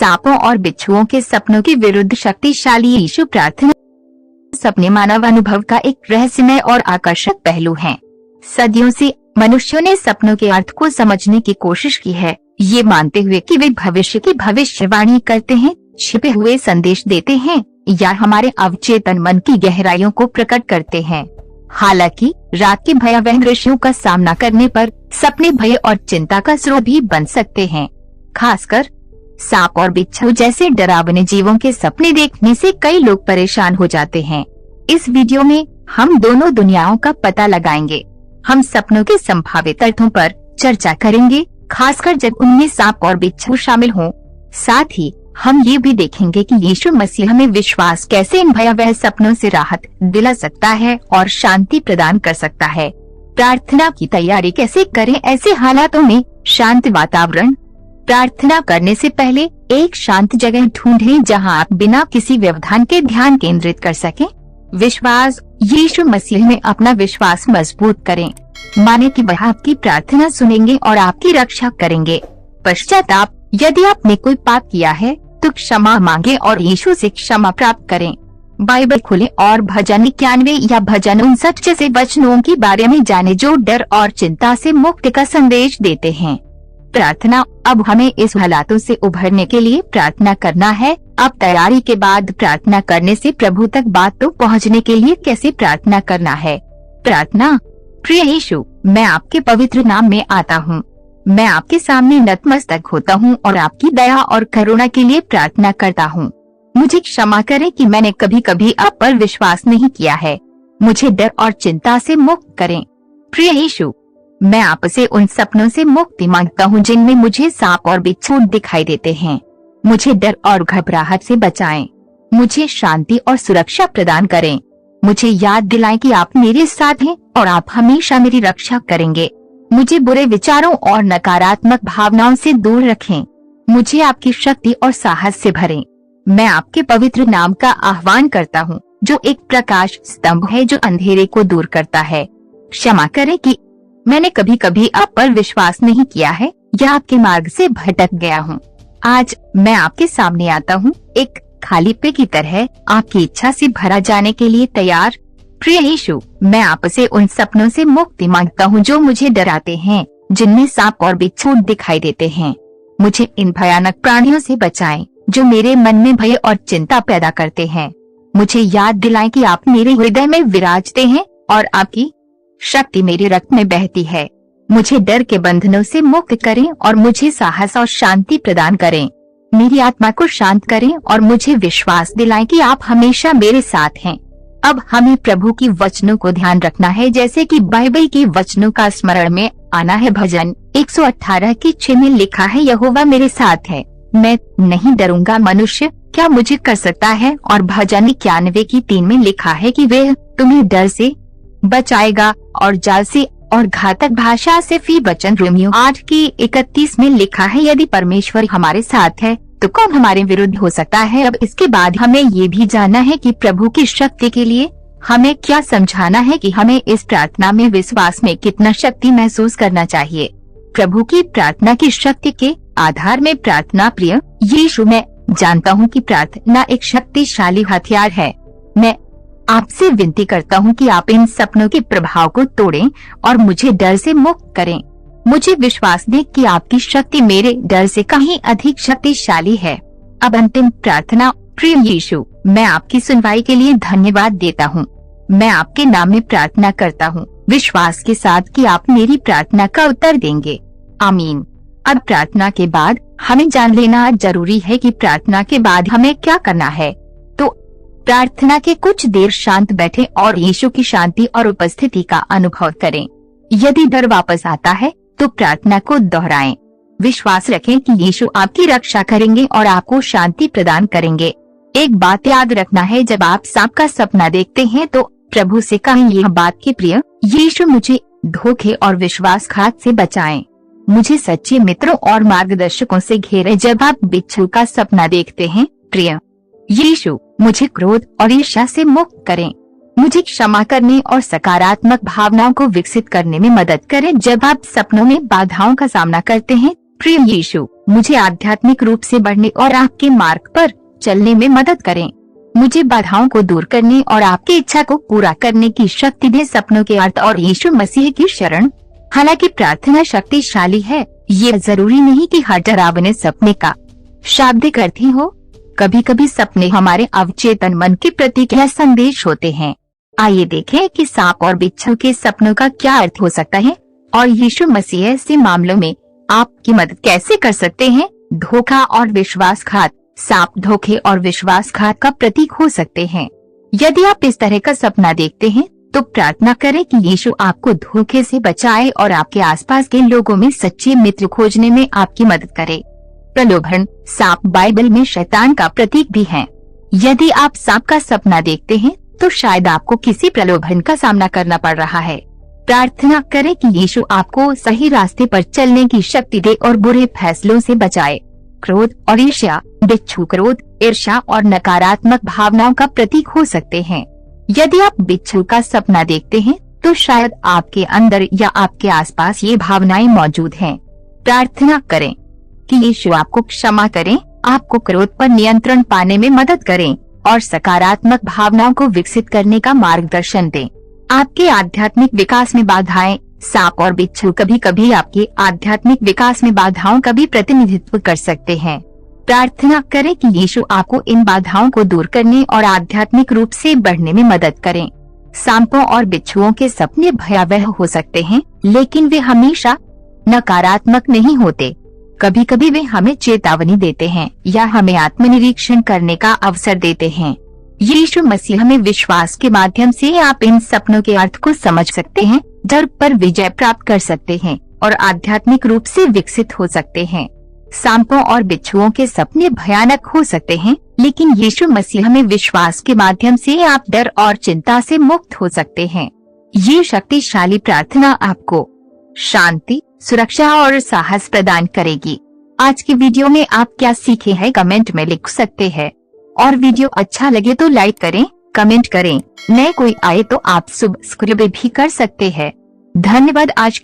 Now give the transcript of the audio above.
सांपों और बिच्छुओं के सपनों के विरुद्ध शक्तिशाली यीशु प्रार्थना। सपने मानव अनुभव का एक रहस्यमय और आकर्षक पहलू हैं। सदियों से मनुष्यों ने सपनों के अर्थ को समझने की कोशिश की है, ये मानते हुए कि वे भविष्य की भविष्यवाणी करते हैं, छिपे हुए संदेश देते हैं या हमारे अवचेतन मन की गहराइयों को प्रकट करते हैं। हालांकि रात के भयावह दृश्यों का सामना करने पर सपने भय और चिंता का स्रोत भी बन सकते हैं। खासकर सांप और बिच्छू जैसे डरावने जीवों के सपने देखने से कई लोग परेशान हो जाते हैं। इस वीडियो में हम दोनों दुनियाओं का पता लगाएंगे। हम सपनों के संभावित अर्थों पर चर्चा करेंगे, खासकर जब उनमें सांप और बिच्छू शामिल हों। साथ ही हम ये भी देखेंगे कि यीशु मसीह में विश्वास कैसे इन भयावह सपनों से राहत दिला सकता है और शांति प्रदान कर सकता है। प्रार्थना की तैयारी कैसे करें ऐसे हालातों में? शांत वातावरण। प्रार्थना करने से पहले एक शांत जगह ढूंढें जहां आप बिना किसी व्यवधान के ध्यान केंद्रित कर सकें। विश्वास। यीशु मसीह में अपना विश्वास मजबूत करें। माने कि वह आपकी प्रार्थना सुनेंगे और आपकी रक्षा करेंगे। पश्चाताप। यदि आपने कोई पाप किया है तो क्षमा मांगे और यीशु से क्षमा प्राप्त करें। बाइबल खोलें और भजन 91 या भजन 59 जैसे वचनों के बारे में जानें जो डर और चिंता से मुक्ति का संदेश देते हैं। प्रार्थना। अब हमें इस हालातों से उभरने के लिए प्रार्थना करना है। अब तैयारी के बाद प्रार्थना करने से प्रभु तक बात तो पहुँचने के लिए कैसे प्रार्थना करना है? प्रार्थना। प्रिय यीशु, मैं आपके पवित्र नाम में आता हूँ। मैं आपके सामने नतमस्तक होता हूँ और आपकी दया और करुणा के लिए प्रार्थना करता हूँ। मुझे क्षमा करें कि मैंने कभी कभी आप पर विश्वास नहीं किया है। मुझे डर और चिंता से मुक्त करें। प्रिय यीशु, मैं आपसे उन सपनों से मुक्ति मांगता हूँ जिनमें मुझे सांप और बिच्छू दिखाई देते हैं। मुझे डर और घबराहट से बचाएं। मुझे शांति और सुरक्षा प्रदान करें। मुझे याद दिलाएं कि आप मेरे साथ हैं और आप हमेशा मेरी रक्षा करेंगे। मुझे बुरे विचारों और नकारात्मक भावनाओं से दूर रखें। मुझे आपकी शक्ति और साहस से भरें। मैं आपके पवित्र नाम का आह्वान करता हूँ जो एक प्रकाश स्तंभ है जो अंधेरे को दूर करता है। क्षमा करें कि मैंने कभी कभी आप पर विश्वास नहीं किया है या आपके मार्ग से भटक गया हूँ। आज मैं आपके सामने आता हूँ एक खाली पे की तरह, आपकी इच्छा से भरा जाने के लिए तैयार। प्रिय यीशु, मैं आपसे उन सपनों से मुक्ति मांगता हूँ जो मुझे डराते हैं, जिनमें सांप और बिच्छू दिखाई देते हैं। मुझे इन भयानक प्राणियों से बचाएं जो मेरे मन में भय और चिंता पैदा करते हैं। मुझे याद दिलाएं कि आप मेरे हृदय में विराजते हैं और आपकी शक्ति मेरे रक्त में बहती है। मुझे डर के बंधनों से मुक्त करें और मुझे साहस और शांति प्रदान करें। मेरी आत्मा को शांत करें और मुझे विश्वास दिलाएं कि आप हमेशा मेरे साथ हैं। अब हमें प्रभु की वचनों को ध्यान रखना है, जैसे कि बाइबल की वचनों का स्मरण में आना है। भजन 118 की 6 में लिखा है, यहोवा मेरे साथ है, मैं नहीं डरूंगा, मनुष्य क्या मुझे कर सकता है? और भजन 91 की 3 में लिखा है कि वे तुम्हें डर से बचाएगा और जाल से और घातक भाषा से। फी वचन रोमियो 8 की 31 में लिखा है, यदि परमेश्वर हमारे साथ है तो कौन हमारे विरुद्ध हो सकता है? अब इसके बाद हमें ये भी जानना है कि प्रभु की शक्ति के लिए हमें क्या समझाना है कि हमें इस प्रार्थना में विश्वास में कितना शक्ति महसूस करना चाहिए। प्रभु की प्रार्थना की शक्ति के आधार में प्रार्थना। प्रिय यीशु, मैं जानता हूँ कि प्रार्थना एक शक्तिशाली हथियार है। मैं आपसे विनती करता हूँ कि आप इन सपनों के प्रभाव को तोड़ें और मुझे डर से मुक्त करें। मुझे विश्वास दें कि आपकी शक्ति मेरे डर से कहीं अधिक शक्तिशाली है। अब अंतिम प्रार्थना। प्रिय यीशु, मैं आपकी सुनवाई के लिए धन्यवाद देता हूँ। मैं आपके नाम में प्रार्थना करता हूँ, विश्वास के साथ कि आप मेरी प्रार्थना का उत्तर देंगे। आमीन। अब प्रार्थना के बाद हमें जान लेना जरूरी है कि प्रार्थना के बाद हमें क्या करना है। तो प्रार्थना के कुछ देर शांत बैठें और यीशु की शांति और उपस्थिति का अनुभव करें। यदि डर वापस आता है तो प्रार्थना को दोहराएं। विश्वास रखें कि यीशु आपकी रक्षा करेंगे और आपको शांति प्रदान करेंगे। एक बात याद रखना है, जब आप सांप का सपना देखते हैं तो प्रभु से कहें यह बात कि प्रिय यीशु, मुझे धोखे और विश्वासघात से बचाएं। मुझे सच्चे मित्रों और मार्गदर्शकों से घेरें। जब आप बिच्छू का सपना देखते हैं, प्रिय यीशु, मुझे क्रोध और ईर्ष्या से मुक्त करें। मुझे क्षमा करने और सकारात्मक भावनाओं को विकसित करने में मदद करें। जब आप सपनों में बाधाओं का सामना करते हैं, प्रिय यीशु, मुझे आध्यात्मिक रूप से बढ़ने और आपके मार्ग पर चलने में मदद करें। मुझे बाधाओं को दूर करने और आपकी इच्छा को पूरा करने की शक्ति दे। सपनों के अर्थ और यीशु मसीह की शरण। हालांकि प्रार्थना शक्तिशाली है, ये जरूरी नहीं कि हर डरावने सपने का शाब्दिक अर्थ ही हो। कभी कभी सपने हमारे अवचेतन मन के प्रतीक या संदेश होते हैं। आइए देखें कि सांप और बिच्छू के सपनों का क्या अर्थ हो सकता है और यीशु मसीह ऐसे मामलों में आपकी मदद कैसे कर सकते हैं। धोखा और विश्वासघात। सांप धोखे और विश्वासघात का प्रतीक हो सकते हैं। यदि आप इस तरह का सपना देखते हैं तो प्रार्थना करें कि यीशु आपको धोखे से बचाए और आपके आसपास के लोगों में सच्चे मित्र खोजने में आपकी मदद करे। प्रलोभन। सांप बाइबल में शैतान का प्रतीक भी है। यदि आप सांप का सपना देखते हैं तो शायद आपको किसी प्रलोभन का सामना करना पड़ रहा है। प्रार्थना करें कि यीशु आपको सही रास्ते पर चलने की शक्ति दे और बुरे फैसलों से बचाए। क्रोध और ईर्ष्या। बिच्छू क्रोध, ईर्ष्या और नकारात्मक भावनाओं का प्रतीक हो सकते हैं। यदि आप बिच्छू का सपना देखते हैं तो शायद आपके अंदर या आपके आसपास ये भावनाएं मौजूद हैं। प्रार्थना करें कि यीशु आपको क्षमा करें, आपको क्रोध पर नियंत्रण पाने में मदद करें और सकारात्मक भावनाओं को विकसित करने का मार्गदर्शन दें। आपके आध्यात्मिक विकास में बाधाएं। सांप और बिच्छू कभी कभी आपके आध्यात्मिक विकास में बाधाओं का भी प्रतिनिधित्व कर सकते हैं। प्रार्थना करें कि यीशु आपको इन बाधाओं को दूर करने और आध्यात्मिक रूप से बढ़ने में मदद करें। सांपों और बिच्छुओं के सपने भयावह हो सकते हैं, लेकिन वे हमेशा नकारात्मक नहीं होते। कभी कभी वे हमें चेतावनी देते हैं या हमें आत्मनिरीक्षण करने का अवसर देते हैं। यीशु मसीह में विश्वास के माध्यम से आप इन सपनों के अर्थ को समझ सकते हैं, डर पर विजय प्राप्त कर सकते हैं और आध्यात्मिक रूप से विकसित हो सकते हैं। सांपों और बिच्छुओं के सपने भयानक हो सकते हैं, लेकिन यीशु मसीह में विश्वास के माध्यम से आप डर और चिंता से मुक्त हो सकते हैं। ये शक्तिशाली प्रार्थना आपको शांति, सुरक्षा और साहस प्रदान करेगी। आज की वीडियो में आप क्या सीखे हैं कमेंट में लिख सकते हैं और वीडियो अच्छा लगे तो लाइक करें, कमेंट करें। नए कोई आए तो आप सब्सक्राइब भी कर सकते हैं। धन्यवाद। आज